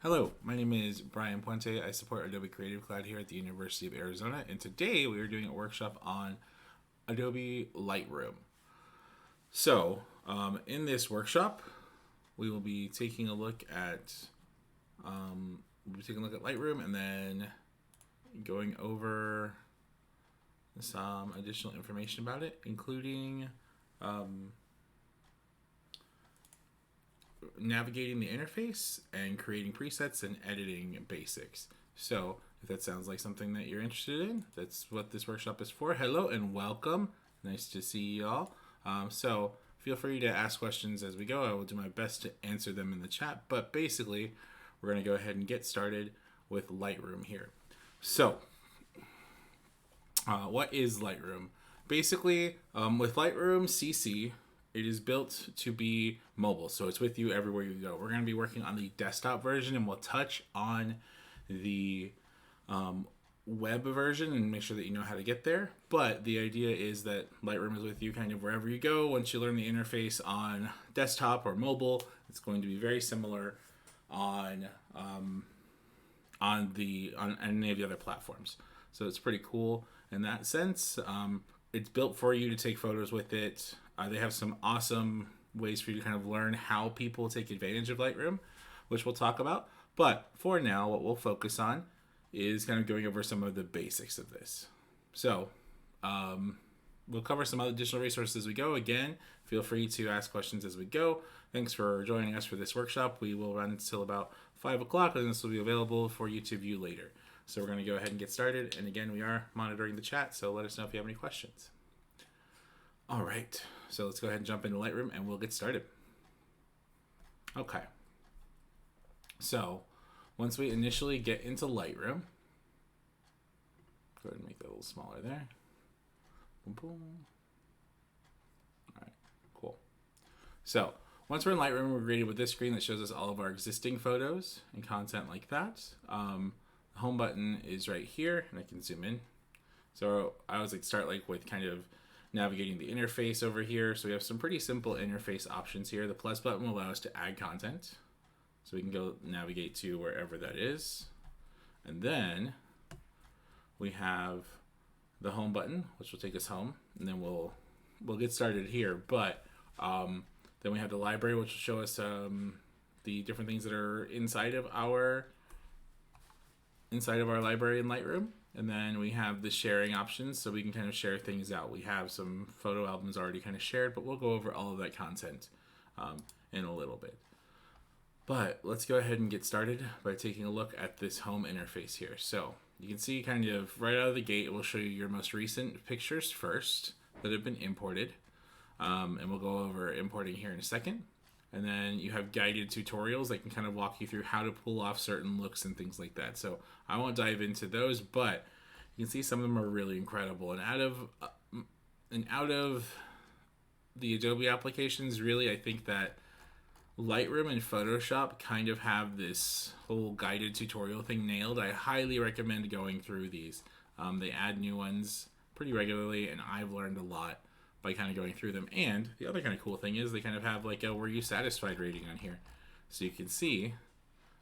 Hello, my name is Brian Puente. I support Adobe Creative Cloud here at the University of Arizona, and today we are doing a workshop on Adobe Lightroom. In this workshop, we will be taking a look at Lightroom and then going over some additional information about it, including navigating the interface and creating presets and editing basics. So if that sounds like something that you're interested in, that's what this workshop is for. Hello and welcome. Nice to see you all. So feel free to ask questions as we go. I will do my best to answer them in the chat. But basically, we're going to go ahead and get started with Lightroom here. So what is Lightroom? Basically, with Lightroom CC, it is built to be mobile, so it's with you everywhere you go. We're going to be working on the desktop version, and we'll touch on the web version and make sure that you know how to get there. But the idea is that Lightroom is with you kind of wherever you go. Once you learn the interface on desktop or mobile, it's going to be very similar on any of the other platforms. So it's pretty cool in that sense. It's built for you to take photos with it. They have some awesome ways for you to kind of learn how people take advantage of Lightroom, which we'll talk about. But for now, what we'll focus on is kind of going over some of the basics of this. So we'll cover some other additional resources as we go. Again, feel free to ask questions as we go. Thanks for joining us for this workshop. We will run until about 5 o'clock, and this will be available for you to view later. So we're going to go ahead and get started. And again, we are monitoring the chat, so let us know if you have any questions. All right, so let's go ahead and jump into Lightroom and we'll get started. Okay, so once we initially get into Lightroom, go ahead and make that a little smaller there. Boom, boom. All right, cool. So once we're in Lightroom, we're greeted with this screen that shows us all of our existing photos and content like that. The home button is right here, and I can zoom in. So I always start with kind of navigating the interface over here. So we have some pretty simple interface options here. The plus button will allow us to add content. So we can go navigate to wherever that is. And then we have the home button, which will take us home. And then we'll get started here. But then we have the library, which will show us the different things that are inside of our library in Lightroom. And then we have the sharing options, so we can kind of share things out. We have some photo albums already kind of shared, but we'll go over all of that content in a little bit. But let's go ahead and get started by taking a look at this home interface here. So you can see kind of right out of the gate, it will show you your most recent pictures first that have been imported. And we'll go over importing here in a second. And then you have guided tutorials that can kind of walk you through how to pull off certain looks and things like that. So I won't dive into those, but you can see some of them are really incredible. And out of the Adobe applications, really, I think that Lightroom and Photoshop kind of have this whole guided tutorial thing nailed. I highly recommend going through these. They add new ones pretty regularly, and I've learned a lot by kind of going through them. And the other kind of cool thing is they kind of have a were you satisfied rating on here, so you can see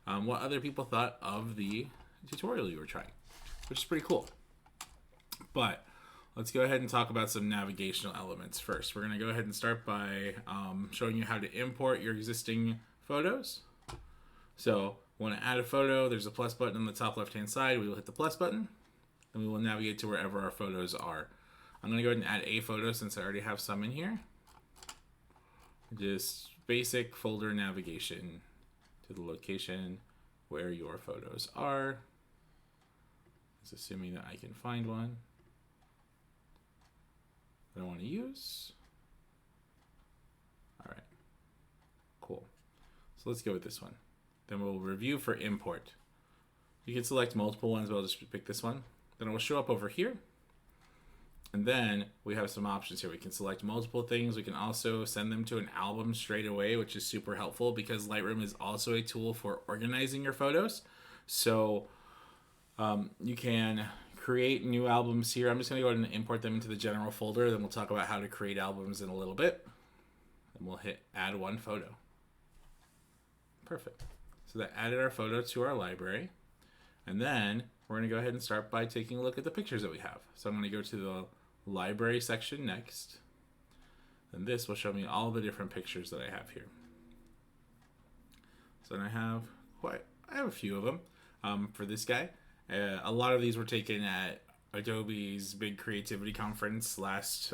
what other people thought of the tutorial you were trying, which is pretty cool. But let's go ahead and talk about some navigational elements first. We're going to go ahead and start by showing you how to import your existing photos. So want to add a photo, there's a plus button on the top left hand side. We will hit the plus button and we will navigate to wherever our photos are. I'm going to go ahead and add a photo since I already have some in here. Just basic folder navigation to the location where your photos are. It's assuming that I can find one that I want to use. All right, cool. So let's go with this one. Then we'll review for import. You can select multiple ones, but I'll just pick this one. Then it will show up over here. And then we have some options here. We can select multiple things. We can also send them to an album straight away, which is super helpful because Lightroom is also a tool for organizing your photos. So you can create new albums here. I'm just going to go ahead and import them into the general folder. Then we'll talk about how to create albums in a little bit. And we'll hit add one photo. Perfect. So that added our photo to our library. And then we're going to go ahead and start by taking a look at the pictures that we have. So I'm going to go to the library section next. And this will show me all the different pictures that I have here. So then I have a few of them for this guy. A lot of these were taken at Adobe's big creativity conference last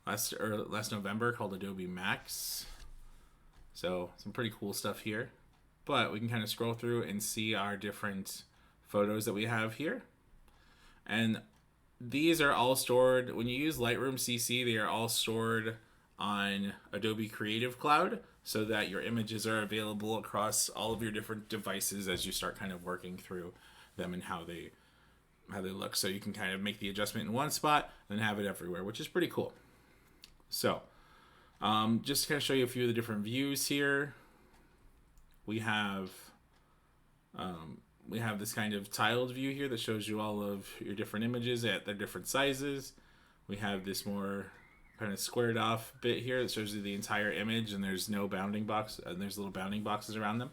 November called Adobe Max. So some pretty cool stuff here. But we can kind of scroll through and see our different photos that we have here. And these are all stored, when you use Lightroom CC, they are all stored on Adobe Creative Cloud so that your images are available across all of your different devices as you start kind of working through them and how they look. So you can kind of make the adjustment in one spot and have it everywhere, which is pretty cool. So just to kind of show you a few of the different views here. We have this kind of tiled view here that shows you all of your different images at their different sizes. We have this more kind of squared off bit here that shows you the entire image, and there's no bounding box, and there's little bounding boxes around them.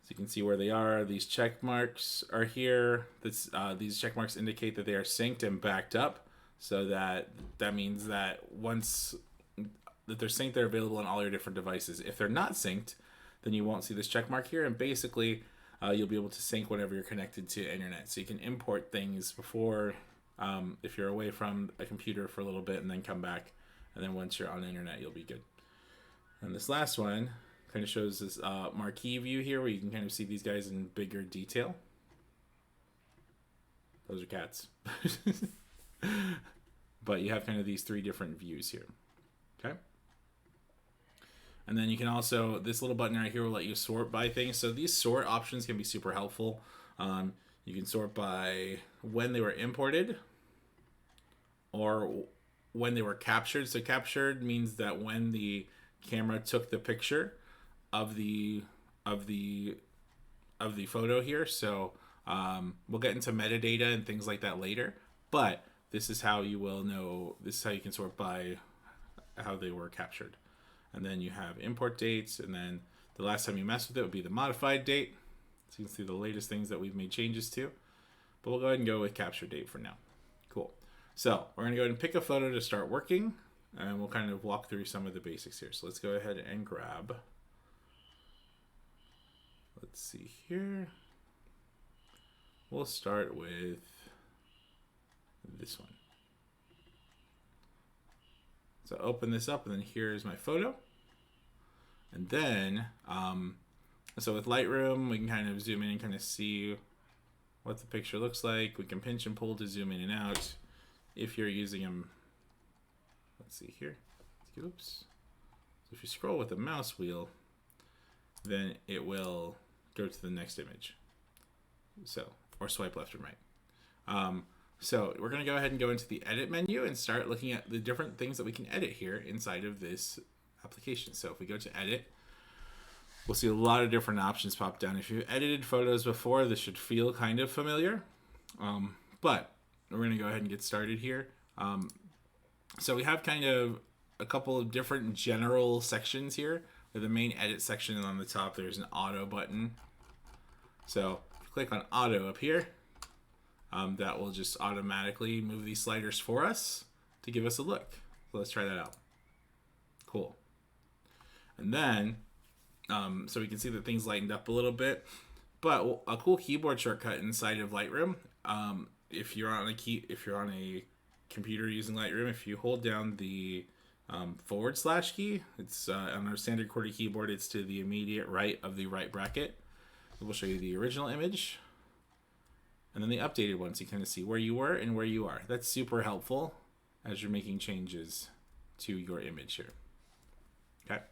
So you can see where they are. These check marks are here. These check marks indicate that they are synced and backed up, so that means that once that they're synced, they're available on all your different devices. If they're not synced, then you won't see this check mark here, and basically you'll be able to sync whenever you're connected to internet. So you can import things before, if you're away from a computer for a little bit and then come back, and then once you're on the internet, you'll be good. And this last one kind of shows this marquee view here where you can kind of see these guys in bigger detail. Those are cats. But you have kind of these three different views here. Okay. And then you can also, this little button right here will let you sort by things. So these sort options can be super helpful. You can sort by when they were imported or when they were captured. So captured means that when the camera took the picture of the photo here. So we'll get into metadata and things like that later. But this is how you will know, this is how you can sort by how they were captured. And then you have import dates, and then the last time you messed with it would be the modified date. So you can see the latest things that we've made changes to. But we'll go ahead and go with capture date for now. Cool. So we're going to go ahead and pick a photo to start working, and we'll kind of walk through some of the basics here. So let's go ahead and grab, let's see here. We'll start with this one. So open this up, and then here's my photo. And then, so with Lightroom, we can kind of zoom in and kind of see what the picture looks like. We can pinch and pull to zoom in and out. If you're using them, let's see here. Oops. So if you scroll with the mouse wheel, then it will go to the next image. So, or swipe left and right. So we're going to go ahead and go into the edit menu and start looking at the different things that we can edit here inside of this application. So if we go to edit, we'll see a lot of different options pop down. If you've edited photos before, this should feel kind of familiar. But we're going to go ahead and get started here. So we have kind of a couple of different general sections here. With the main edit section, and on the top there's an auto button. So if you click on auto up here, that will just automatically move these sliders for us to give us a look. So let's try that out. Cool. And then, so we can see that things lightened up a little bit. But a cool keyboard shortcut inside of Lightroom, if you're on a computer using Lightroom, if you hold down the / key, it's on our standard QWERTY keyboard, it's to the immediate right of the right bracket. It will show you the original image. And then the updated one, so you kind of see where you were and where you are. That's super helpful as you're making changes to your image here. Okay,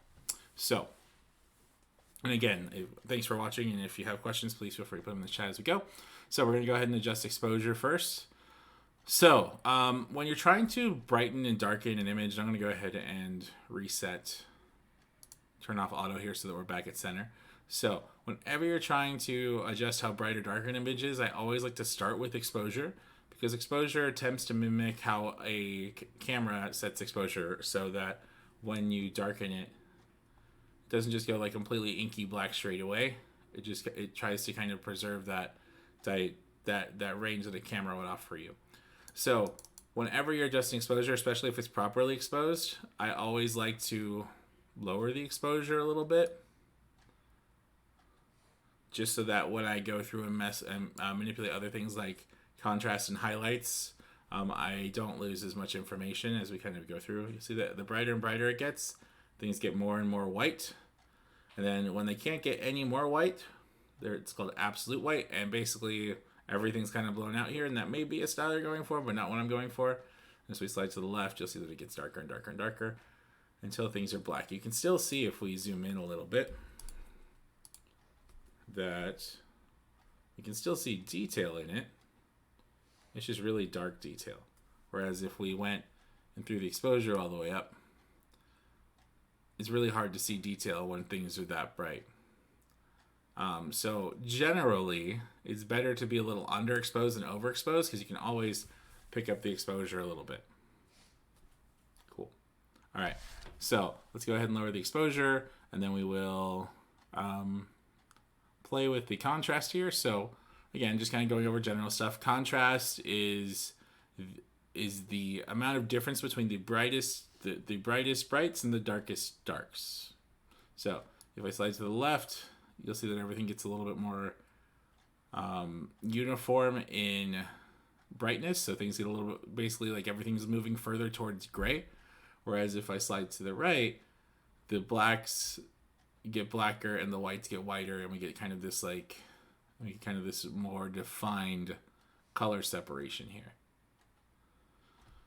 so, and again, thanks for watching, and if you have questions, please feel free to put them in the chat as we go. So we're going to go ahead and adjust exposure first. So when you're trying to brighten and darken an image, I'm going to go ahead and reset, turn off auto here so that we're back at center. So whenever you're trying to adjust how bright or dark an image is, I always like to start with exposure, because exposure attempts to mimic how a camera sets exposure so that when you darken it, It doesn't just go like completely inky black straight away. It tries to kind of preserve that range that a camera would offer you. So whenever you're adjusting exposure, especially if it's properly exposed, I always like to lower the exposure a little bit, just so that when I go through and manipulate other things like contrast and highlights, I don't lose as much information as we kind of go through. You see that the brighter and brighter it gets, things get more and more white. And then when they can't get any more white, it's called absolute white, and basically everything's kind of blown out here, and that may be a style you're going for, but not what I'm going for. As we slide to the left, you'll see that it gets darker and darker and darker until things are black. You can still see, if we zoom in a little bit, that you can still see detail in it. It's just really dark detail. Whereas if we went and threw the exposure all the way up, it's really hard to see detail when things are that bright. So generally, it's better to be a little underexposed than overexposed, because you can always pick up the exposure a little bit. Cool. All right, so let's go ahead and lower the exposure, and then we will play with the contrast here. So again, just kind of going over general stuff. Contrast is the amount of difference between the brightest brights and the darkest darks. So if I slide to the left, you'll see that everything gets a little bit more uniform in brightness. So things get a little bit, basically like everything's moving further towards gray. Whereas if I slide to the right, the blacks get blacker and the whites get whiter, and we get kind of this this more defined color separation here.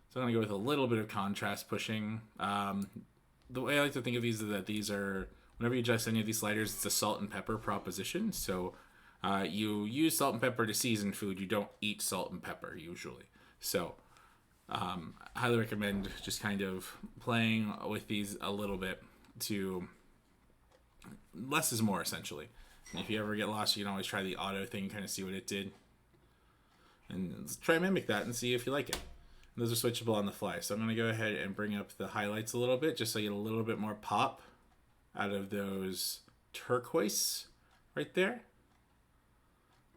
So I'm going to go with a little bit of contrast pushing. The way I like to think of these is that these are, whenever you adjust any of these sliders, it's a salt and pepper proposition. So you use salt and pepper to season food. You don't eat salt and pepper usually. So I highly recommend just kind of playing with these a little bit to less is more, essentially. And if you ever get lost, you can always try the auto thing, kind of see what it did. And try and mimic that and see if you like it. And those are switchable on the fly. So I'm going to go ahead and bring up the highlights a little bit, just so you get a little bit more pop out of those turquoise right there.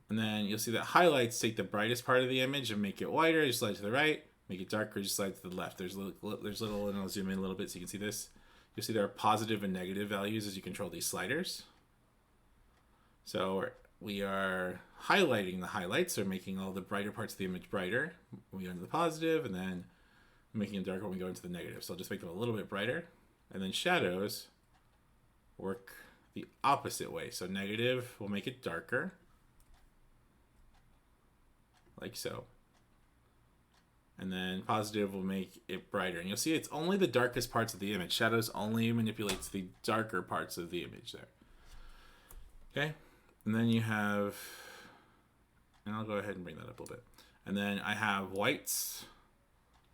And then you'll see that highlights take the brightest part of the image and make it whiter. Just slide to the right. Make it darker. Just slide to the left. There's little, and I'll zoom in a little bit so you can see this. You'll see there are positive and negative values as you control these sliders. So we are highlighting the highlights, or making all the brighter parts of the image brighter when we go into the positive, and then making it darker when we go into the negative. So I'll just make them a little bit brighter. And then shadows work the opposite way. So negative will make it darker, like so. And then positive will make it brighter. And you'll see it's only the darkest parts of the image. Shadows only manipulates the darker parts of the image there. Okay? And then you have, and I'll go ahead and bring that up a little bit. And then I have whites.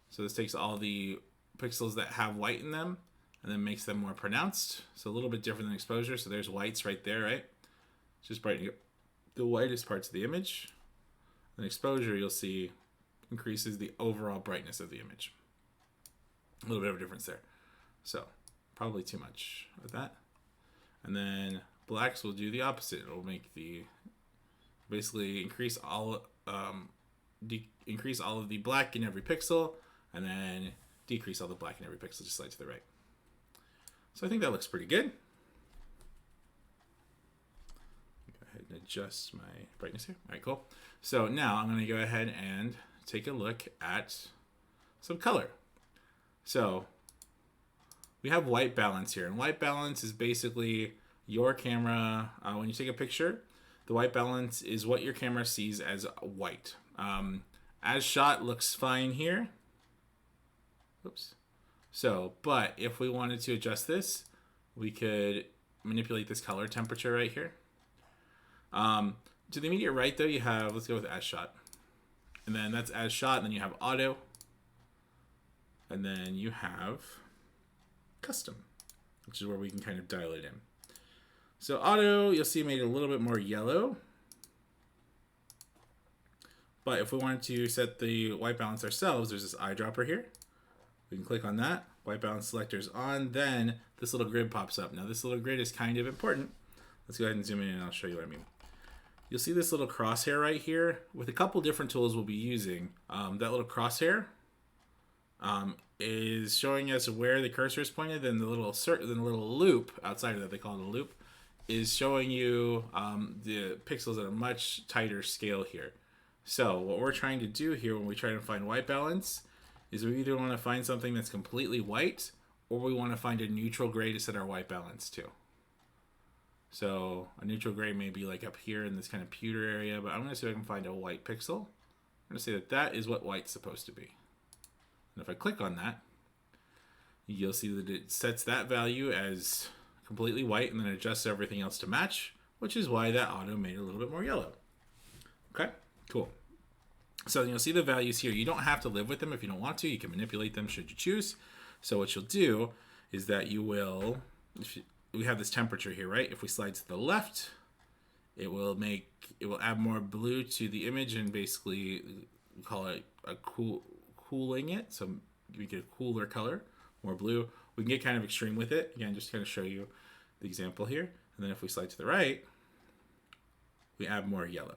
So this takes all the pixels that have white in them and then makes them more pronounced. So a little bit different than exposure. So there's whites right there, right? Just brightening the whitest parts of the image. And exposure, you'll see, increases the overall brightness of the image. A little bit of a difference there. So probably too much with that. And then blacks will do the opposite. It will make basically increase all of the black in every pixel, and then decrease all the black in every pixel. Just slide to the right. So I think that looks pretty good. Go ahead and adjust my brightness here. All right, cool. So now I'm going to go ahead and take a look at some color. So we have white balance here, and white balance is basically your camera, when you take a picture, the white balance is what your camera sees as white. As shot looks fine here. Oops. So, but if we wanted to adjust this, we could manipulate this color temperature right here. To the immediate right though, you have, let's go with as shot. And then that's as shot, and then you have auto. And then you have custom, which is where we can kind of dial it in. So auto, you'll see, made it a little bit more yellow. But if we wanted to set the white balance ourselves, there's this eyedropper here. We can click on that. White balance selector is on. Then this little grid pops up. Now this little grid is kind of important. Let's go ahead and zoom in and I'll show you what I mean. You'll see this little crosshair right here. With a couple different tools we'll be using, that little crosshair is showing us where the cursor is pointed, and the little loop outside of that, they call it a loop, is showing you the pixels at a much tighter scale here. So what we're trying to do here when we try to find white balance is we either want to find something that's completely white, or we want to find a neutral gray to set our white balance to. So a neutral gray may be like up here in this kind of pewter area, but I'm going to see if I can find a white pixel. I'm going to say that that is what white's supposed to be. And if I click on that, you'll see that it sets that value as completely white and then adjusts everything else to match, which is why that auto made it a little bit more yellow. Okay, cool. So you'll see the values here. You don't have to live with them if you don't want to. You can manipulate them should you choose. So what you'll do is that you will, we have this temperature here, right? If we slide to the left, it will add more blue to the image and basically call it cooling it. So we get a cooler color, more blue. We can get kind of extreme with it. Again, just to kind of show you the example here. And then if we slide to the right, we add more yellow.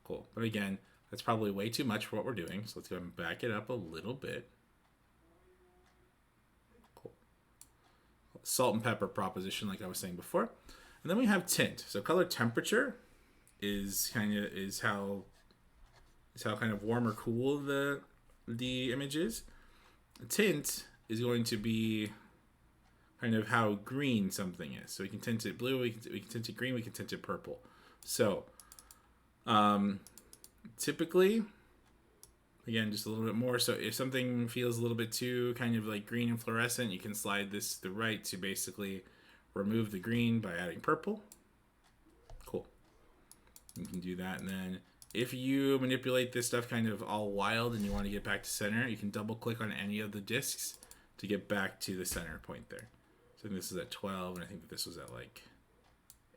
Cool. But again, that's probably way too much for what we're doing. So let's go ahead and back it up a little bit. Cool. Salt and pepper proposition, like I was saying before. And then we have tint. So color temperature is how kind of warm or cool the image is. Tint is going to be kind of how green something is. So we can tint it blue, we can tint it green, we can tint it purple. So typically, again, just a little bit more. So if something feels a little bit too kind of like green and fluorescent, you can slide this to the right to basically remove the green by adding purple. Cool. You can do that. And then if you manipulate this stuff kind of all wild and you want to get back to center, you can double click on any of the discs to get back to the center point there. So this is at 12, and I think that this was at like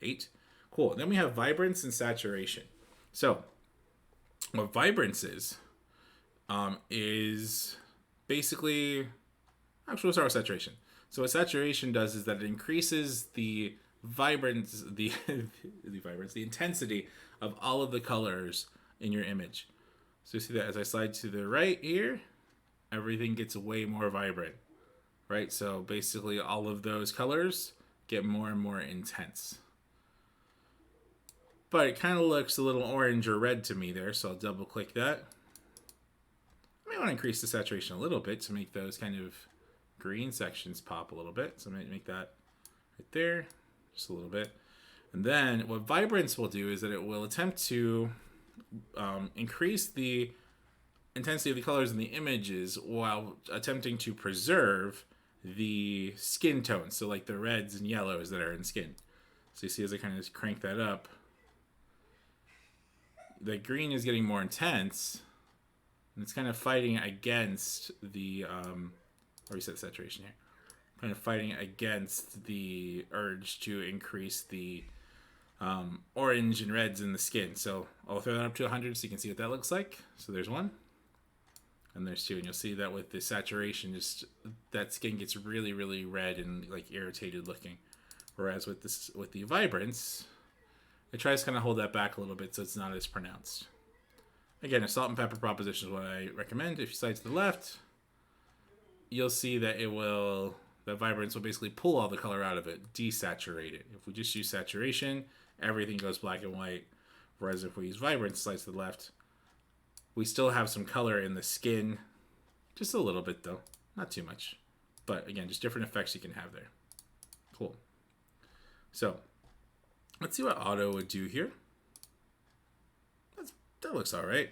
8. Cool. Then we have vibrance and saturation. So what vibrance is basically, actually we'll start with saturation. So what saturation does is that it increases the vibrance, the intensity of all of the colors in your image. So you see that as I slide to the right here, everything gets way more vibrant, right? So basically all of those colors get more and more intense. But it kind of looks a little orange or red to me there, so I'll double click that. I may want to increase the saturation a little bit to make those kind of green sections pop a little bit. So I'm going to make that right there, just a little bit. And then what vibrance will do is that it will attempt to increase the intensity of the colors in the images while attempting to preserve the skin tones. So like the reds and yellows that are in skin. So you see as I kind of crank that up, the green is getting more intense, and it's kind of fighting against the, reset saturation here, kind of fighting against the urge to increase the orange and reds in the skin. So I'll throw that up to 100 so you can see what that looks like. So there's 1, and there's 2, and you'll see that with the saturation, just that skin gets really, really red and like irritated looking. Whereas with the vibrance, it tries to kind of hold that back a little bit so it's not as pronounced. Again, a salt and pepper proposition is what I recommend. If you slide to the left, you'll see that that vibrance will basically pull all the color out of it, desaturate it. If we just use saturation, everything goes black and white. Whereas if we use vibrance, slide to the left, we still have some color in the skin. Just a little bit though, not too much. But again, just different effects you can have there. Cool. So let's see what auto would do here. That looks all right.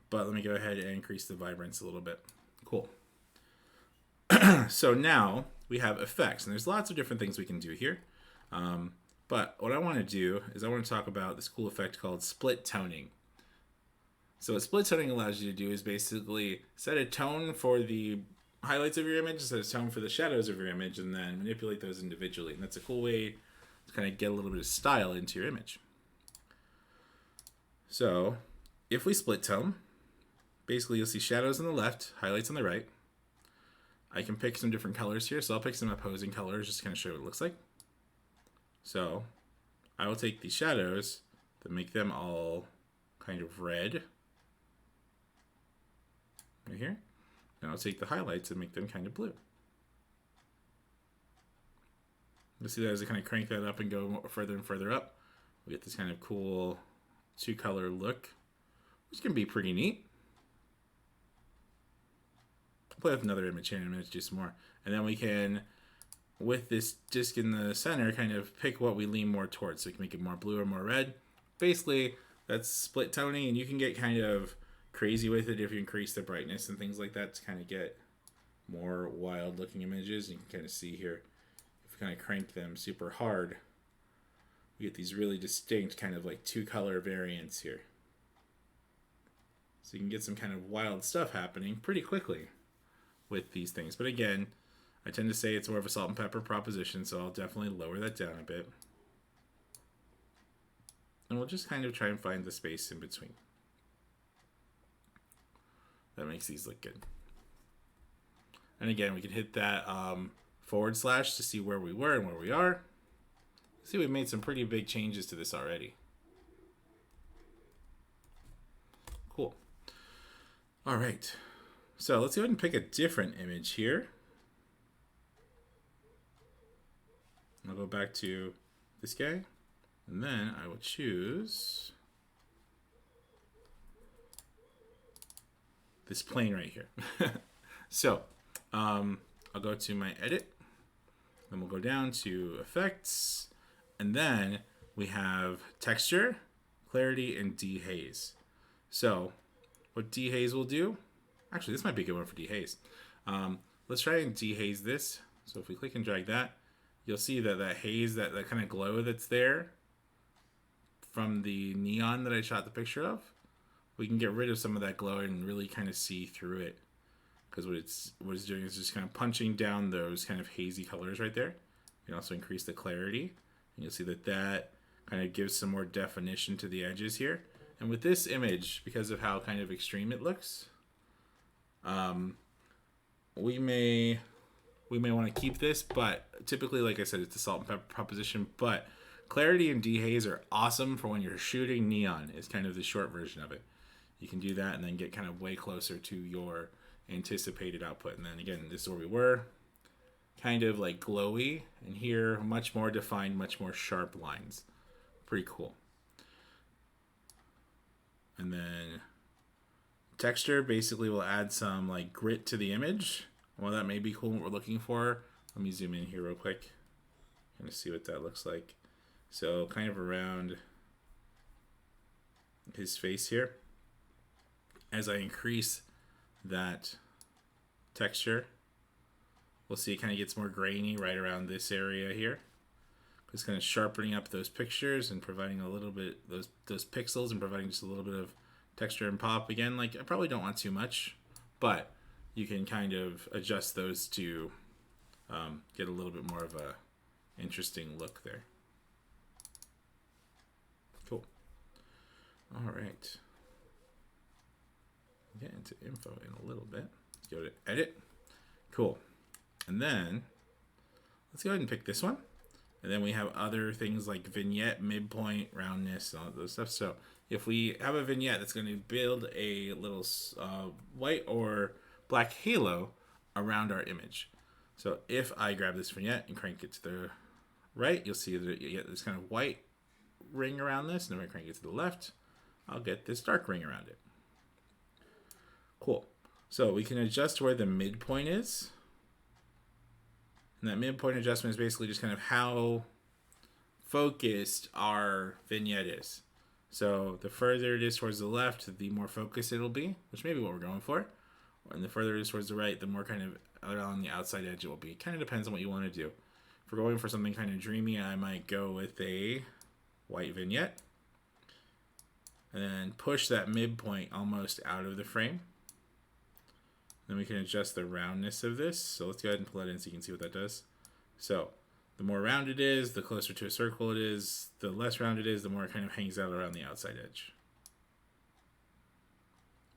But let me go ahead and increase the vibrance a little bit. Cool. So now we have effects, and there's lots of different things we can do here. But what I want to do is I want to talk about this cool effect called split toning. So what split toning allows you to do is basically set a tone for the highlights of your image, set a tone for the shadows of your image, and then manipulate those individually. And that's a cool way to kind of get a little bit of style into your image. So if we split tone, basically you'll see shadows on the left, highlights on the right. I can pick some different colors here. So I'll pick some opposing colors just to kind of show you what it looks like. So I will take the shadows to make them all kind of red right here. And I'll take the highlights and make them kind of blue. You'll see that as I kind of crank that up and go further and further up, we get this kind of cool two-color look, which can be pretty neat. I'll play with another image here in a minute to do some more. And then we can, with this disc in the center, kind of pick what we lean more towards. So we can make it more blue or more red. Basically, that's split toning, and you can get kind of crazy with it if you increase the brightness and things like that to kind of get more wild looking images. You can kind of see here, if we kind of crank them super hard, we get these really distinct kind of like two color variants here. So you can get some kind of wild stuff happening pretty quickly with these things. But again, I tend to say it's more of a salt and pepper proposition, so I'll definitely lower that down a bit. And we'll just kind of try and find the space in between. That makes these look good. And again, we can hit that / to see where we were and where we are. See, we've made some pretty big changes to this already. Cool. All right. So let's go ahead and pick a different image here. I'll go back to this guy, and then I will choose this plane right here. So I'll go to my edit, then we'll go down to effects, and then we have texture, clarity, and dehaze. So what dehaze will do, actually this might be a good one for dehaze. Let's try and dehaze this. So if we click and drag that, you'll see that that haze, that kind of glow that's there from the neon that I shot the picture of, we can get rid of some of that glow and really kind of see through it. Because what it's doing is just kind of punching down those kind of hazy colors right there. You can also increase the clarity. And you'll see that that kind of gives some more definition to the edges here. And with this image, because of how kind of extreme it looks, we may want to keep this, but typically, like I said, it's a salt and pepper proposition, but clarity and dehaze are awesome for when you're shooting neon, is kind of the short version of it. You can do that and then get kind of way closer to your anticipated output. And then again, this is where we were, kind of like glowy, and here much more defined, much more sharp lines. Pretty cool. And then texture basically will add some like grit to the image. Well, that may be cool, what we're looking for. Let me zoom in here real quick. Kind of see what that looks like. So kind of around his face here. As I increase that texture, we'll see it kind of gets more grainy right around this area here. Just kind of sharpening up those pictures and providing a little bit, those pixels, and providing just a little bit of texture and pop. Again, like I probably don't want too much, but you can kind of adjust those to get a little bit more of a interesting look there. Cool. All right. Get into info in a little bit. Let's go to edit. Cool. And then let's go ahead and pick this one. And then we have other things like vignette, midpoint, roundness, and all those stuff. So if we have a vignette that's going to build a little white or black halo around our image. So if I grab this vignette and crank it to the right, you'll see that you get this kind of white ring around this. And if I crank it to the left, I'll get this dark ring around it. Cool. So we can adjust where the midpoint is. And that midpoint adjustment is basically just kind of how focused our vignette is. So the further it is towards the left, the more focused it'll be, which may be what we're going for. And the further it is towards the right, the more kind of on the outside edge it will be. It kind of depends on what you want to do. If we're going for something kind of dreamy, I might go with a white vignette. And then push that midpoint almost out of the frame. Then we can adjust the roundness of this. So let's go ahead and pull that in so you can see what that does. So the more round it is, the closer to a circle it is. The less round it is, the more it kind of hangs out around the outside edge.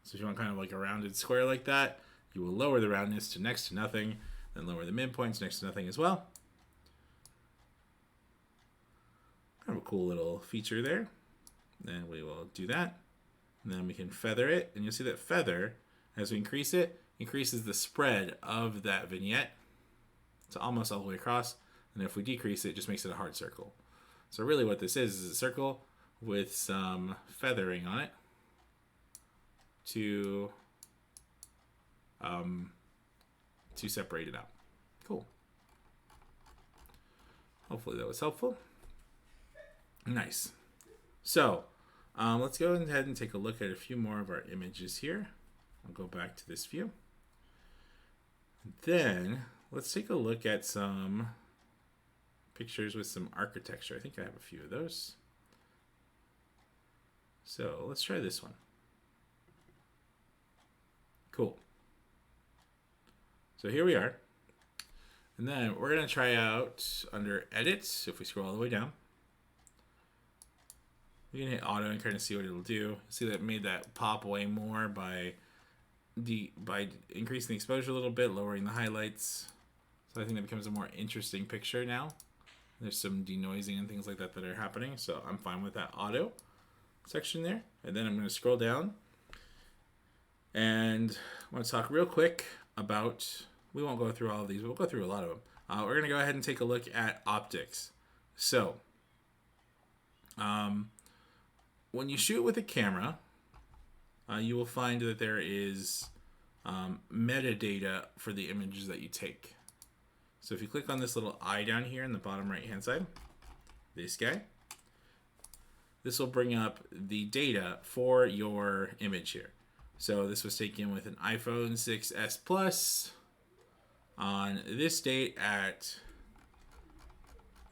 So if you want kind of like a rounded square like that, You will lower the roundness to next to nothing, then lower the midpoints next to nothing as well. Kind of a cool little feature there. Then we will do that. And then we can feather it. And you'll see that feather, as we increase it, increases the spread of that vignette to almost all the way across. And if we decrease it, it just makes it a hard circle. So really what this is a circle with some feathering on it to separate it out. Cool. Hopefully that was helpful. Nice. So let's go ahead and take a look at a few more of our images here. I'll go back to this view. Then let's take a look at some pictures with some architecture. I think I have a few of those. So let's try this one. Cool. So here we are. And then we're going to try out under Edit. If we scroll all the way down, we can hit Auto and kind of see what it'll do. See that it made that pop way more by increasing the exposure a little bit, lowering the highlights. So I think that becomes a more interesting picture now. There's some denoising and things like that that are happening. So I'm fine with that auto section there. And then I'm going to scroll down. And I want to talk real quick about, we won't go through all of these, but we'll go through a lot of them. We're going to go ahead and take a look at optics. So when you shoot with a camera, you will find that there is metadata for the images that you take. So if you click on this little eye down here in the bottom right hand side, this guy, this will bring up the data for your image here. So this was taken with an iPhone 6s Plus on this date at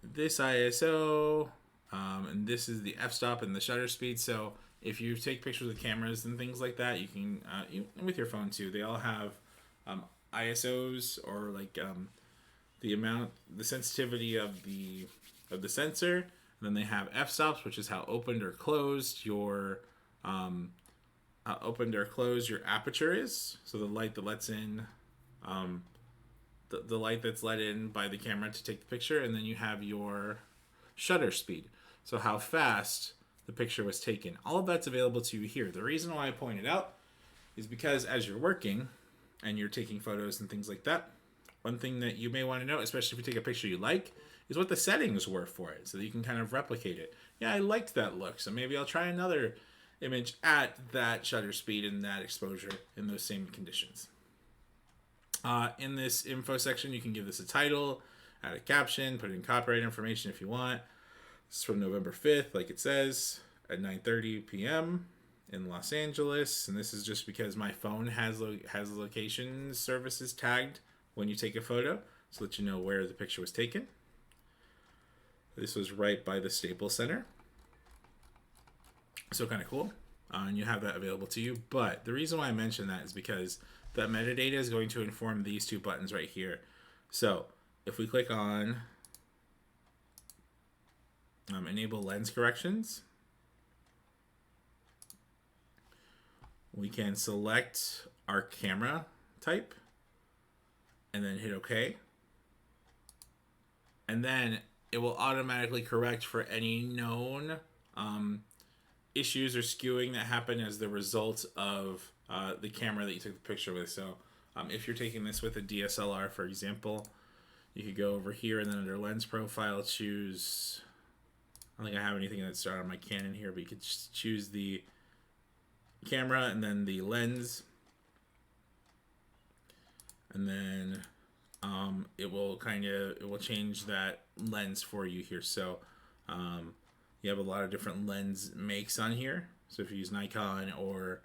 this ISO, and this is the f-stop and the shutter speed. So if you take pictures with cameras and things like that, you can, with your phone too, they all have ISOs or like the sensitivity of the sensor. And then they have f-stops, which is how opened or closed your aperture is. So the light that lets in, the light that's let in by the camera to take the picture, and then you have your shutter speed. So how fast the picture was taken. All of that's available to you here. The reason why I point it out is because as you're working and you're taking photos and things like that, one thing that you may want to know, especially if you take a picture you like, is what the settings were for it, so that you can kind of replicate it. Yeah, I liked that look, so maybe I'll try another image at that shutter speed and that exposure in those same conditions. In this info section, you can give this a title, add a caption, put in copyright information if you want. This is from November 5th, like it says, at 9:30 p.m. in Los Angeles. And this is just because my phone has location services tagged when you take a photo, so that you know where the picture was taken. This was right by the Staples Center. So kind of cool. And you have that available to you. But the reason why I mention that is because that metadata is going to inform these two buttons right here. So if we click on enable lens corrections, we can select our camera type and then hit OK. And then it will automatically correct for any known issues or skewing that happen as the result of the camera that you took the picture with. So if you're taking this with a DSLR, for example, you could go over here and then under lens profile choose, I don't think I have anything that's started on my Canon here, but you could just choose the camera and then the lens, and then it will change that lens for you here. So you have a lot of different lens makes on here. So if you use Nikon or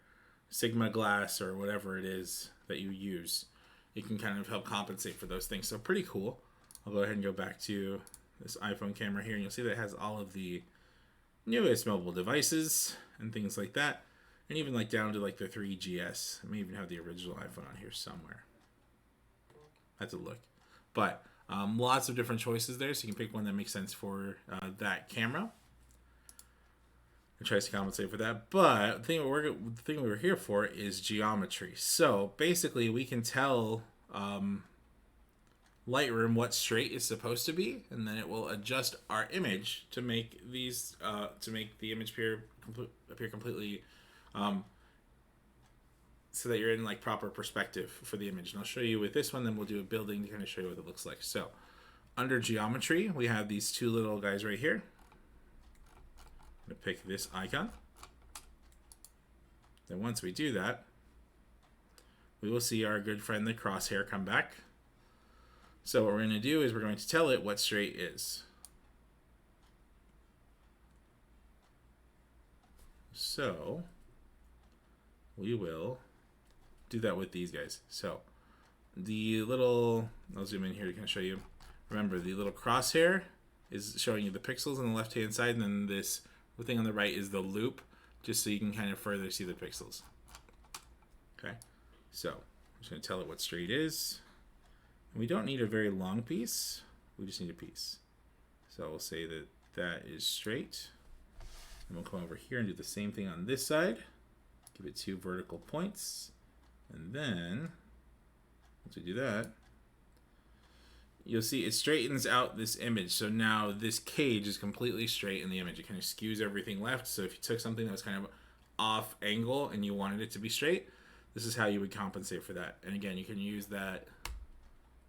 Sigma glass or whatever it is that you use, it can kind of help compensate for those things. So pretty cool. I'll go ahead and go back to this iPhone camera here, and you'll see that it has all of the newest mobile devices and things like that, and even like down to like the 3GS. I may even have the original iPhone on here somewhere. I have to look, but lots of different choices there, so you can pick one that makes sense for that camera. It tries to compensate for that. But the thing we're here for is geometry. So basically, we can tell Lightroom what straight is supposed to be, and then it will adjust our image to make these to make the image appear completely so that you're in like proper perspective for the image. And I'll show you with this one, then we'll do a building to kind of show you what it looks like. So under geometry, we have these two little guys right here. I'm going to pick this icon. Then once we do that, we will see our good friend the crosshair come back. So what we're going to do is we're going to tell it what straight is. So we will do that with these guys. So the little, I'll zoom in here to kind of show you. Remember, the little crosshair is showing you the pixels on the left hand side, and then this thing on the right is the loop, just so you can kind of further see the pixels. Okay, so I'm just going to tell it what straight is. And we don't need a very long piece, we just need a piece. So we'll say that that is straight. And we'll come over here and do the same thing on this side. Give it 2 vertical points. And then, once we do that, you'll see it straightens out this image. So now this cage is completely straight in the image. It kind of skews everything left. So if you took something that was kind of off angle and you wanted it to be straight, this is how you would compensate for that. And again, you can use that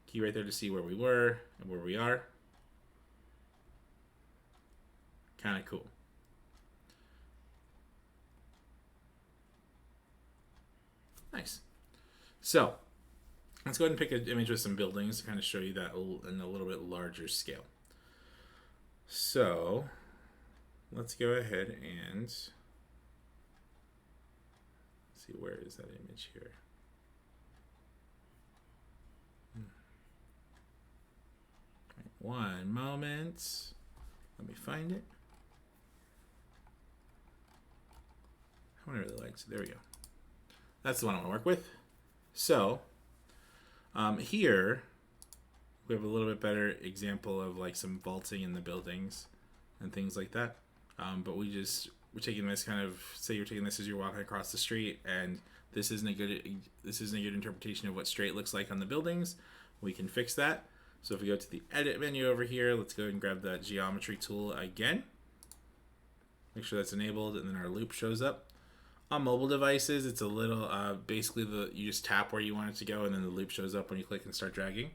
key right there to see where we were and where we are. Kind of cool. Nice. So let's go ahead and pick an image with some buildings to kind of show you that in a little bit larger scale. So let's go ahead and see, where is that image here? Right, one moment. Let me find it. I want to really like, so there we go. That's the one I want to work with. So here we have a little bit better example of like some vaulting in the buildings and things like that. But we're taking this kind of, say you're taking this as you're walking across the street, and this isn't a good interpretation of what straight looks like on the buildings. We can fix that. So if we go to the edit menu over here, let's go ahead and grab that geometry tool again. Make sure that's enabled, and then our loop shows up. On mobile devices, it's a little, basically you just tap where you want it to go, and then the loop shows up when you click and start dragging.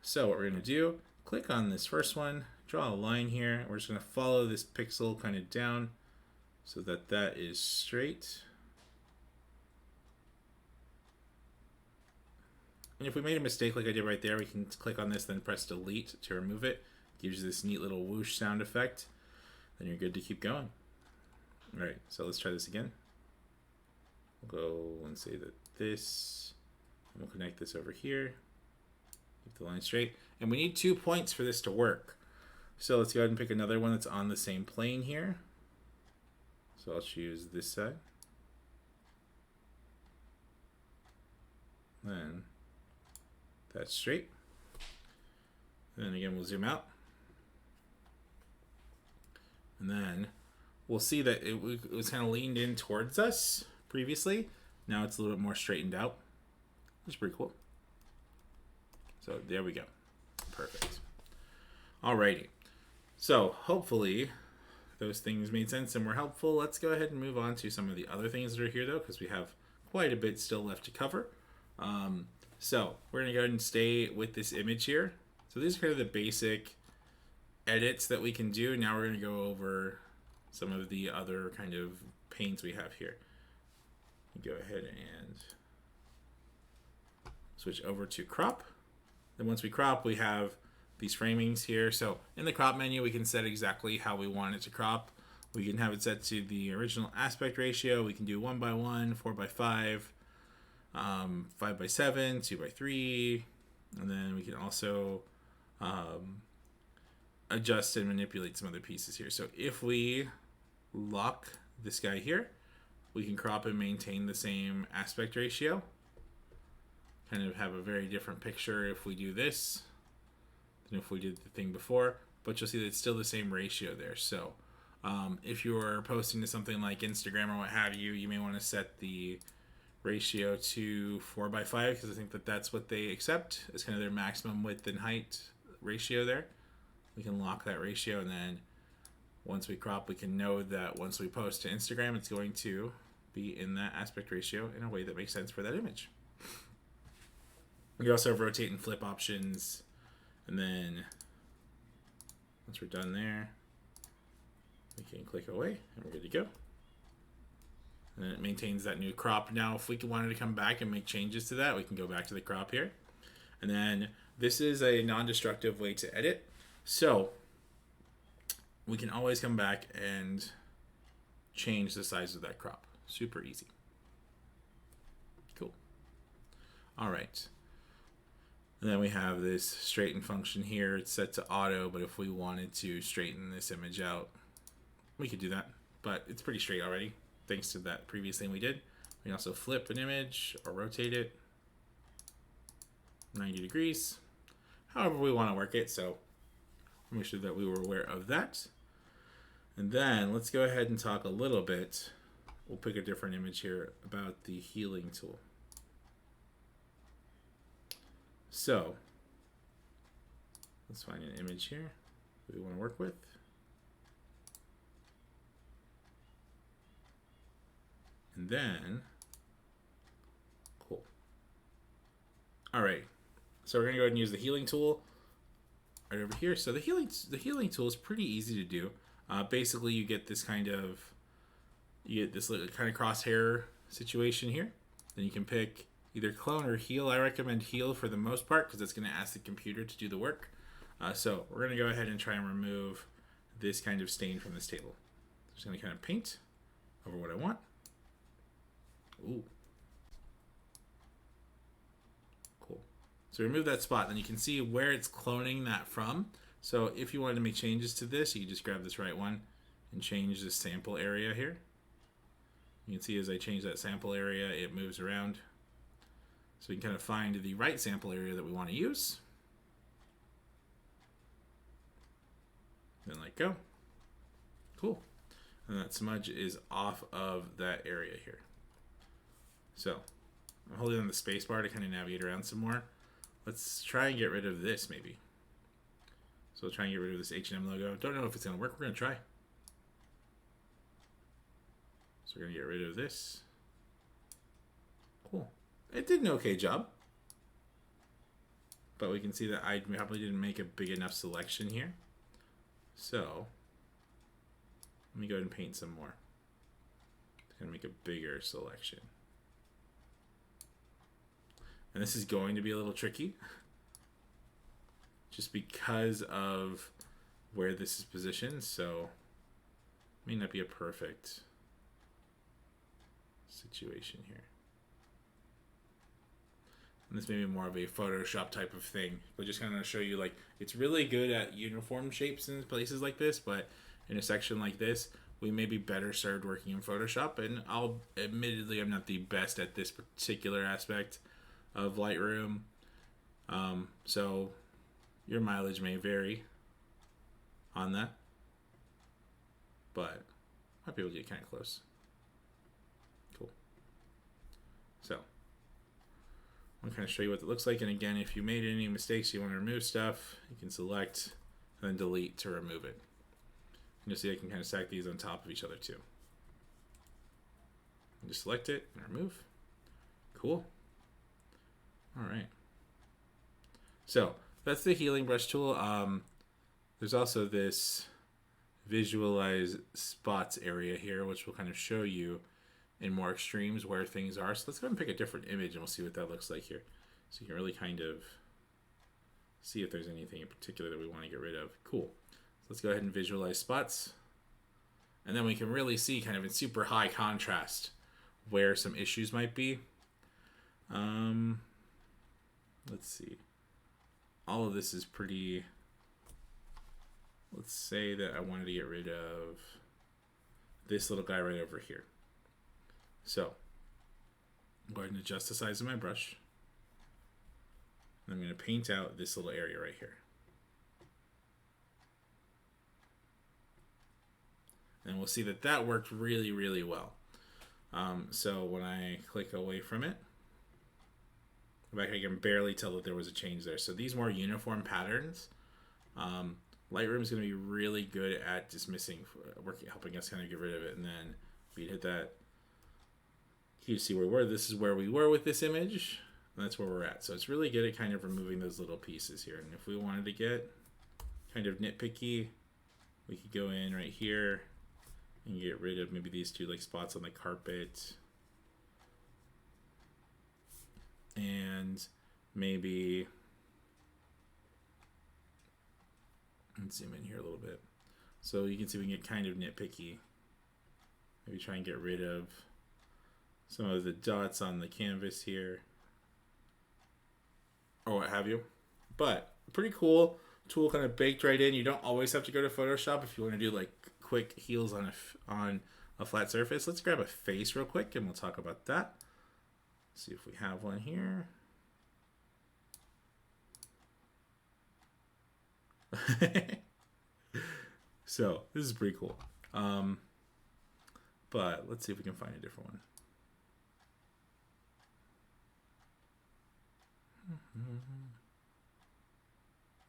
So what we're going to do, click on this first one, draw a line here. We're just going to follow this pixel kind of down so that that is straight. And if we made a mistake like I did right there, we can click on this, then press delete to remove it. Gives you this neat little whoosh sound effect. Then you're good to keep going. All right, so let's try this again. We'll go and say that this, and we'll connect this over here. Keep the line straight. And we need 2 points for this to work. So let's go ahead and pick another one that's on the same plane here. So I'll choose this side. Then that's straight. And then again, we'll zoom out. And then we'll see that it was kind of leaned in towards us previously. Now it's a little bit more straightened out, which is pretty cool. So there we go. Perfect. Alrighty. So hopefully those things made sense and were helpful. Let's go ahead and move on to some of the other things that are here, though, because we have quite a bit still left to cover. So we're going to go ahead and stay with this image here. So these are kind of the basic edits that we can do. Now we're going to go over some of the other kind of panes we have here. Go ahead and switch over to crop. Then once we crop, we have these framings here. So in the crop menu, we can set exactly how we want it to crop. We can have it set to the original aspect ratio. We can do 1:1, 4:5, 5:7, 2:3, and then we can also adjust and manipulate some other pieces here. So if we lock this guy here, we can crop and maintain the same aspect ratio. Kind of have a very different picture if we do this than if we did the thing before, but you'll see that it's still the same ratio there. So If you're posting to something like Instagram or what have you, you may want to set the ratio to 4:5 because I think that that's what they accept as kind of their maximum width and height ratio there. We can lock that ratio, and then once we crop, we can know that once we post to Instagram, it's going to be in that aspect ratio in a way that makes sense for that image. We also have rotate and flip options, and then once we're done there, we can click away and we're good to go. And it maintains that new crop. Now, if we wanted to come back and make changes to that, we can go back to the crop here. And then this is a non-destructive way to edit. So we can always come back and change the size of that crop. Super easy. Cool. All right. And then we have this straighten function here. It's set to auto, but if we wanted to straighten this image out, we could do that. But it's pretty straight already, thanks to that previous thing we did. We can also flip an image or rotate it 90 degrees, however we want to work it. So make sure that we were aware of that. And then let's go ahead and talk a little bit. We'll pick a different image here about the healing tool. So let's find an image here that we want to work with. And then, cool. All right, so we're gonna go ahead and use the healing tool right over here. So the healing tool is pretty easy to do. Basically, you get this kind of crosshair situation here. Then you can pick either clone or heal. I recommend heal for the most part because it's going to ask the computer to do the work. So we're going to go ahead and try and remove this kind of stain from this table. Just going to kind of paint over what I want. Ooh. Cool. So remove that spot, then you can see where it's cloning that from. So if you wanted to make changes to this, you can just grab this right one and change the sample area here. You can see as I change that sample area, it moves around. So we can kind of find the right sample area that we want to use. Then let go. Cool. And that smudge is off of that area here. So I'm holding on the space bar to kind of navigate around some more. Let's try and get rid of this maybe. So we'll try and get rid of this H&M logo. Don't know if it's going to work. We're going to try. So we're going to get rid of this. Cool. It did an okay job. But we can see that I probably didn't make a big enough selection here. So let me go ahead and paint some more. It's going to make a bigger selection. And this is going to be a little tricky. Just because of where this is positioned, so it may not be a perfect situation here. And this may be more of a Photoshop type of thing, but just kind of show you like it's really good at uniform shapes in places like this, but in a section like this, we may be better served working in Photoshop. And admittedly, I'm not the best at this particular aspect of Lightroom, so your mileage may vary on that, but might be able to get kind of close. Cool. So I'm going to show you what it looks like. And again, if you made any mistakes, you want to remove stuff, you can select and then delete to remove it. And you'll see I can kind of stack these on top of each other too. And just select it and remove. Cool. All right. So that's the healing brush tool. There's also this visualize spots area here, which will kind of show you in more extremes where things are. So let's go ahead and pick a different image and we'll see what that looks like here. So you can really kind of see if there's anything in particular that we want to get rid of. Cool. So let's go ahead and visualize spots. And then we can really see kind of in super high contrast where some issues might be. Let's see. All of this is pretty, let's say that I wanted to get rid of this little guy right over here. So I'm going to adjust the size of my brush. And I'm going to paint out this little area right here. And we'll see that that worked really, really well. So when I click away from it, I can barely tell that there was a change there. So these more uniform patterns, Lightroom is going to be really good at dismissing, helping us kind of get rid of it. And then if you hit that, you see where we were. This is where we were with this image. And that's where we're at. So it's really good at kind of removing those little pieces here. And if we wanted to get kind of nitpicky, we could go in right here and get rid of maybe these two like spots on the carpet. And maybe, let's zoom in here a little bit. So you can see we can get kind of nitpicky. Maybe try and get rid of some of the dots on the canvas here, or what have you. But pretty cool tool, kind of baked right in. You don't always have to go to Photoshop if you want to do like quick heals on a flat surface. Let's grab a face real quick and we'll talk about that. See if we have one here. So this is pretty cool. But let's see if we can find a different one.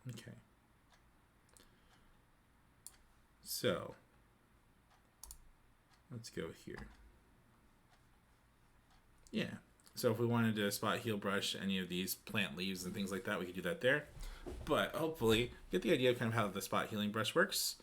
Okay. So let's go here. Yeah. So if we wanted to spot heal brush any of these plant leaves and things like that, we could do that there. But hopefully get the idea of kind of how the spot healing brush works.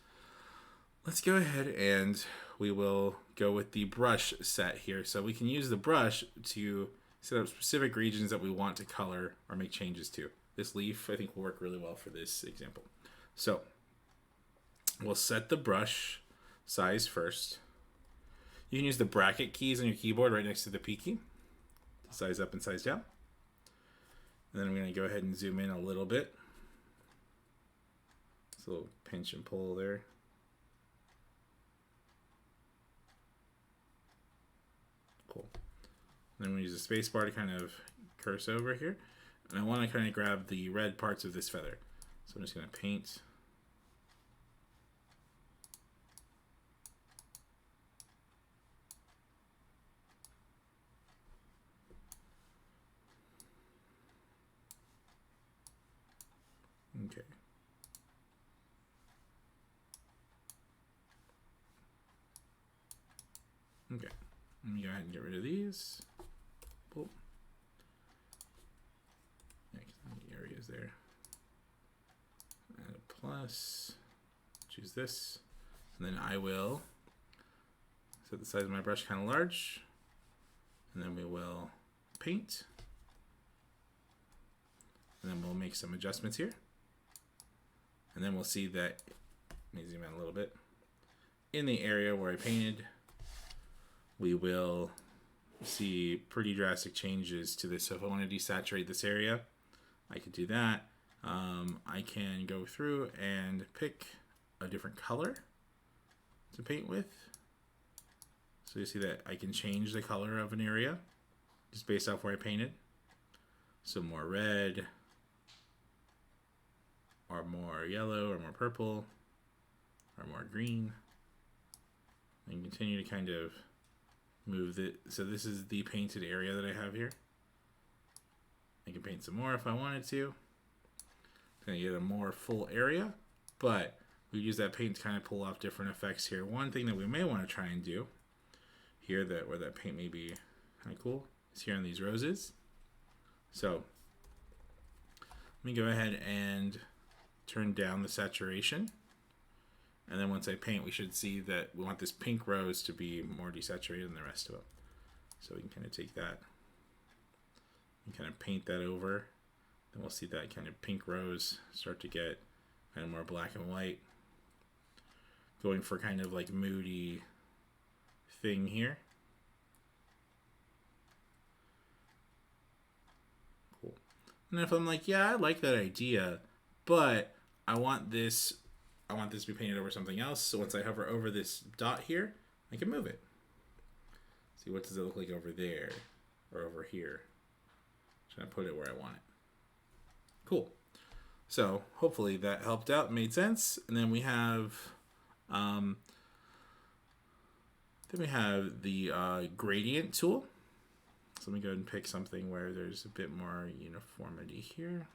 Let's go ahead and we will go with the brush set here. So we can use the brush to set up specific regions that we want to color or make changes to. This leaf, I think, will work really well for this example. So we'll set the brush size first. You can use the bracket keys on your keyboard right next to the P key. Size up and size down. And then I'm going to go ahead and zoom in a little bit. Just a little pinch and pull there. Cool. Then we use the space bar to kind of curse over here. And I want to kind of grab the red parts of this feather. So I'm just going to paint. Okay. Okay. Let me go ahead and get rid of these. Boop. Yeah, the areas there. Add a plus. Choose this. And then I will set the size of my brush kind of large. And then we will paint. And then we'll make some adjustments here. And then we'll see that, let me zoom in a little bit. In the area where I painted, we will see pretty drastic changes to this. So if I want to desaturate this area, I could do that. I can go through and pick a different color to paint with. So you see that I can change the color of an area just based off where I painted. So more red, or more yellow, or more purple, or more green. And continue to kind of move it. So this is the painted area that I have here. I can paint some more if I wanted to. Gonna get a more full area, but we use that paint to kind of pull off different effects here. One thing that we may want to try and do here, that where that paint may be kind of cool, is here on these roses. So let me go ahead and turn down the saturation. And then once I paint, we should see that we want this pink rose to be more desaturated than the rest of them. So we can kind of take that and kind of paint that over. Then we'll see that kind of pink rose start to get kind of more black and white. Going for kind of like moody thing here. Cool. And if I'm like, yeah, I like that idea, but I want this to be painted over something else. So once I hover over this dot here, I can move it. See, what does it look like over there or over here? Trying to put it where I want it. Cool. So hopefully that helped out, made sense. And then we have Then we have the gradient tool. So let me go ahead and pick something where there's a bit more uniformity here.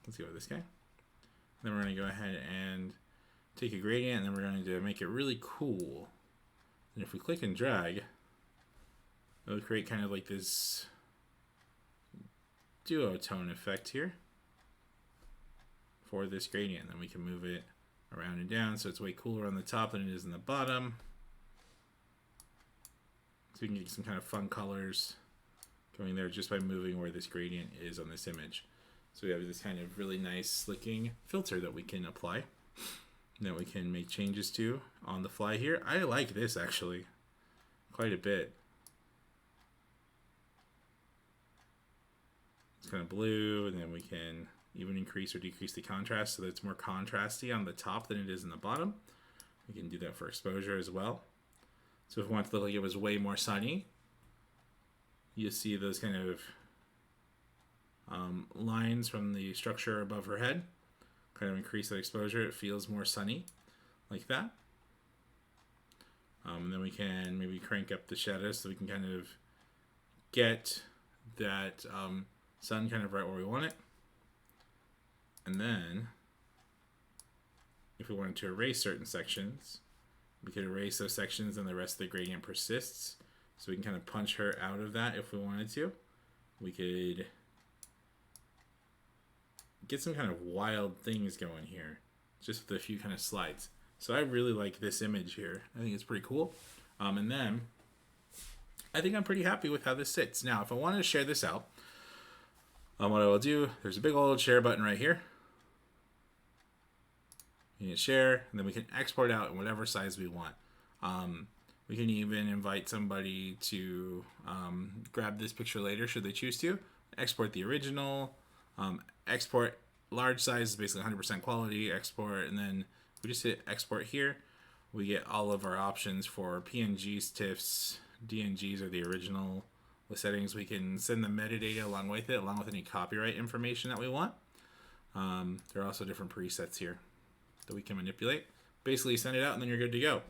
Let's go with this guy. Then we're going to go ahead and take a gradient, and then we're going to make it really cool. And if we click and drag, it'll create kind of like this duotone effect here for this gradient. Then we can move it around and down so it's way cooler on the top than it is in the bottom. So we can get some kind of fun colors going there just by moving where this gradient is on this image. So we have this kind of really nice looking filter that we can apply, that we can make changes to on the fly here. I like this actually quite a bit. It's kind of blue, and then we can even increase or decrease the contrast so that it's more contrasty on the top than it is in the bottom. We can do that for exposure as well. So if we want it to look like it was way more sunny, you see those kind of lines from the structure above her head. Kind of increase that exposure. It feels more sunny, like that. And then we can maybe crank up the shadows so we can kind of get that sun kind of right where we want it. And then, if we wanted to erase certain sections, we could erase those sections and the rest of the gradient persists. So we can kind of punch her out of that if we wanted to. We could get some kind of wild things going here, just with a few kind of slides. So I really like this image here. I think it's pretty cool. And then, I think I'm pretty happy with how this sits. Now, if I wanted to share this out, what I will do, there's a big old share button right here. You can share, and then we can export out in whatever size we want. We can even invite somebody to grab this picture later should they choose to. Export the original, export large size is basically 100% quality, export, and then we just hit export here. We get all of our options for PNGs, TIFFs, DNGs are the original with settings. We can send the metadata along with it, along with any copyright information that we want. There are also different presets here that we can manipulate. Basically send it out and then you're good to go.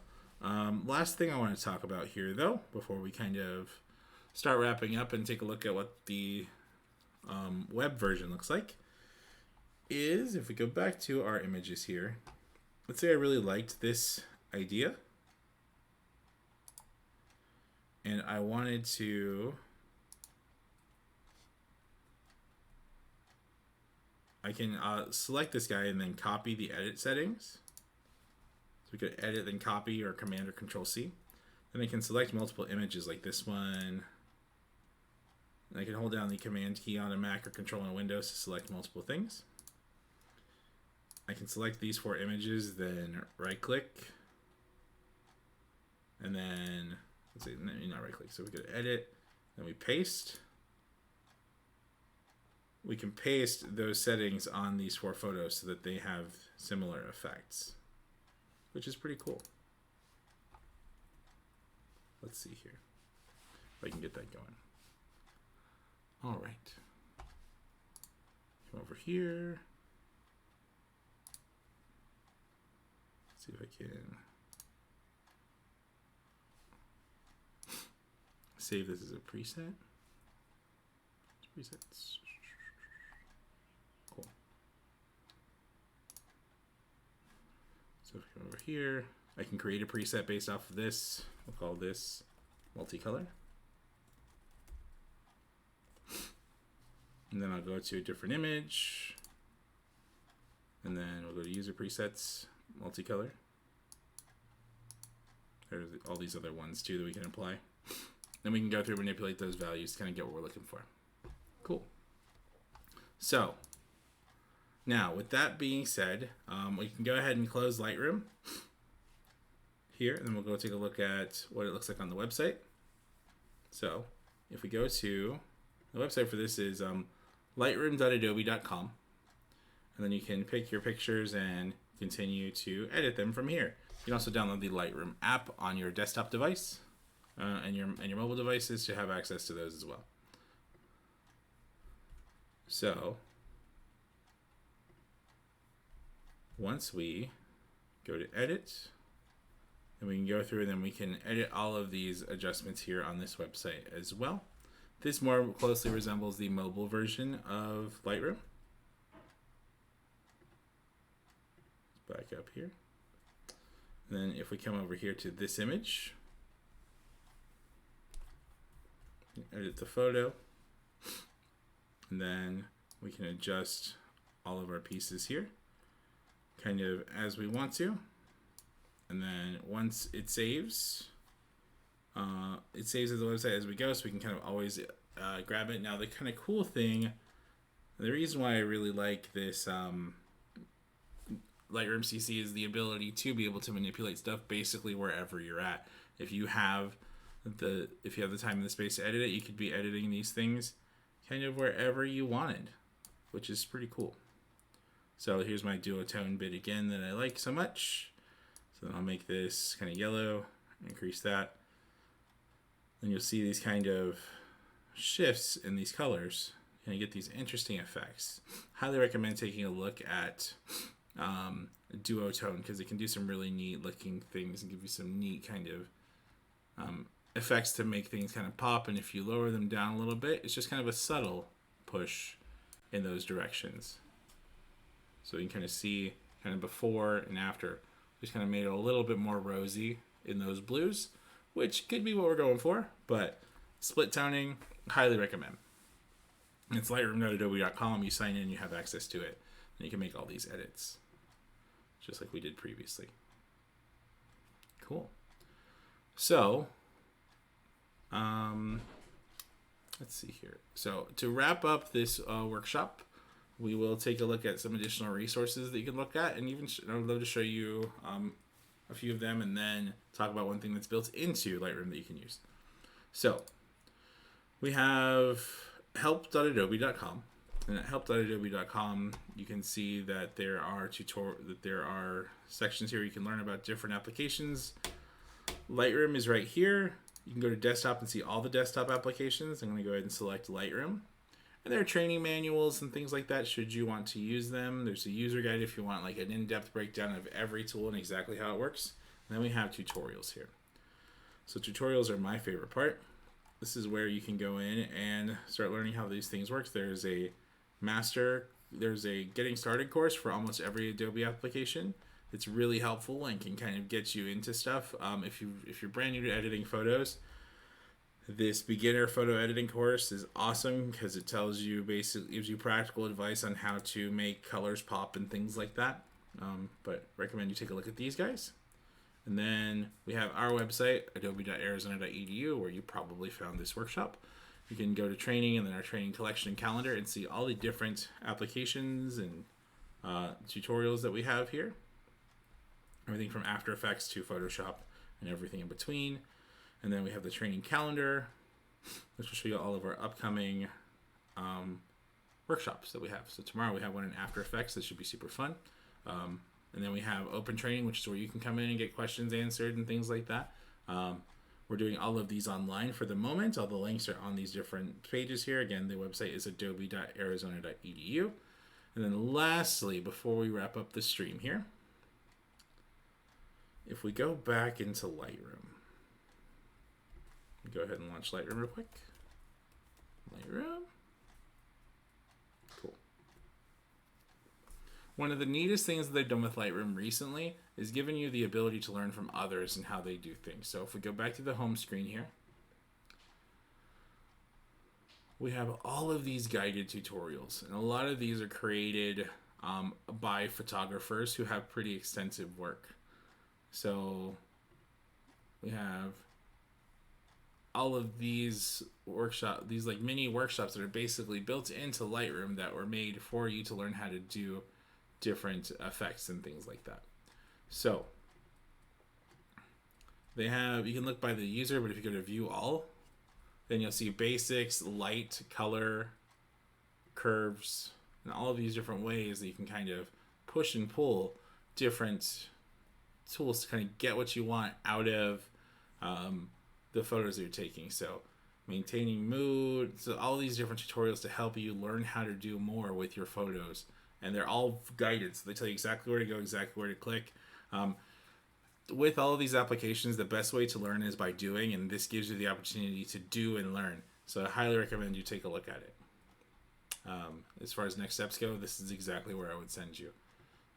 Last thing I want to talk about here though, before we kind of start wrapping up and take a look at what the web version looks like, is if we go back to our images here, let's say I really liked this idea and I wanted to, I can select this guy and then copy the edit settings. So we could edit, then copy, or Command or Control C. Then I can select multiple images like this one. And I can hold down the Command key on a Mac or Control on Windows to select multiple things. I can select these 4 images, then right click. And then, let's see, not right click. So we go to edit, then we paste. We can paste those settings on these 4 photos so that they have similar effects, which is pretty cool. Let's see here if I can get that going. All right. Come over here. Let's see if I can save this as a preset. Presets. Cool. So if I come over here, I can create a preset based off of this. We'll call this multicolor. And then I'll go to a different image. And then we'll go to user presets, multicolor. There's all these other ones too that we can apply. Then we can go through and manipulate those values to kind of get what we're looking for. Cool. So now with that being said, we can go ahead and close Lightroom here, and then we'll go take a look at what it looks like on the website. So if we go to the website for this is lightroom.adobe.com, and then you can pick your pictures and continue to edit them from here. You can also download the Lightroom app on your desktop device and your mobile devices to have access to those as well. So once we go to edit, And we can go through and then we can edit all of these adjustments here on this website as well. This more closely resembles the mobile version of Lightroom. Let's back up here. And then if we come over here to this image, edit the photo, and then we can adjust all of our pieces here kind of as we want to. And then once it saves as the website as we go, so we can kind of always grab it. Now the kind of cool thing, the reason why I really like this Lightroom CC is the ability to be able to manipulate stuff basically wherever you're at. If you have the time and the space to edit it, you could be editing these things kind of wherever you wanted, which is pretty cool. So here's my duotone bit again that I like so much. So then I'll make this kind of yellow, increase that. Then you'll see these kind of shifts in these colors, and you get these interesting effects. Highly recommend taking a look at duotone, because it can do some really neat looking things and give you some neat kind of effects to make things kind of pop. And if you lower them down a little bit, it's just kind of a subtle push in those directions. So you can kind of see kind of before and after. Just kind of made it a little bit more rosy in those blues, which could be what we're going for, but split toning, highly recommend. It's lightroom.adobe.com. You sign in, you have access to it, and you can make all these edits, just like we did previously. Cool. So, let's see here. So to wrap up this workshop, we will take a look at some additional resources that you can look at, and even I would love to show you a few of them, and then talk about one thing that's built into Lightroom that you can use. So we have help.adobe.com, and at help.adobe.com you can see that there are sections here you can learn about different applications. Lightroom is right here. You can go to desktop and see all the desktop applications. I'm going to go ahead and select Lightroom. And there are training manuals and things like that should you want to use them. There's a user guide if you want like an in-depth breakdown of every tool and exactly how it works. And then we have tutorials here. So tutorials are my favorite part. This is where you can go in and start learning how these things work. There's a getting started course for almost every Adobe application. It's really helpful and can kind of get you into stuff. If you're brand new to editing photos, this beginner photo editing course is awesome because it gives you practical advice on how to make colors pop and things like that. But recommend you take a look at these guys. And then we have our website, adobe.arizona.edu, where you probably found this workshop. You can go to training and then our training collection and calendar and see all the different applications and tutorials that we have here. Everything from After Effects to Photoshop and everything in between. And then we have the training calendar, which will show you all of our upcoming workshops that we have. So tomorrow we have one in After Effects. This should be super fun. And then we have open training, which is where you can come in and get questions answered and things like that. We're doing all of these online for the moment. All the links are on these different pages here. Again, the website is adobe.arizona.edu. And then lastly, before we wrap up the stream here, if we go back into Lightroom, go ahead and launch Lightroom real quick. Lightroom. Cool. One of the neatest things that they've done with Lightroom recently is giving you the ability to learn from others and how they do things. So if we go back to the home screen here, we have all of these guided tutorials. And a lot of these are created by photographers who have pretty extensive work. So we have all of these like mini workshops that are basically built into Lightroom that were made for you to learn how to do different effects and things like that. So you can look by the user, but if you go to view all, then you'll see basics, light, color, curves, and all of these different ways that you can kind of push and pull different tools to kind of get what you want out of the photos that you're taking. So maintaining mood, so all these different tutorials to help you learn how to do more with your photos. And they're all guided, so they tell you exactly where to go, exactly where to click. with all of these applications, the best way to learn is by doing, and this gives you the opportunity to do and learn. So I highly recommend you take a look at it. As far as next steps go, this is exactly where I would send you.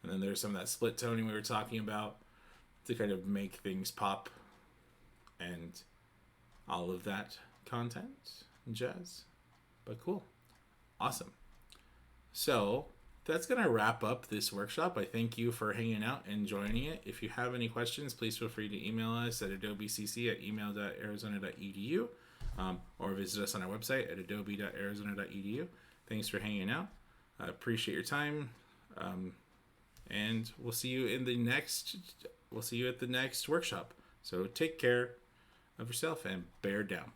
And then there's some of that split toning we were talking about to kind of make things pop and all of that content and jazz. But cool. Awesome. So that's going to wrap up this workshop. I thank you for hanging out and joining it. If you have any questions, please feel free to email us at adobecc@email.arizona.edu or visit us on our website at adobe.arizona.edu. Thanks for hanging out. I appreciate your time. And we'll see you at the next workshop. So take care of yourself and bear down.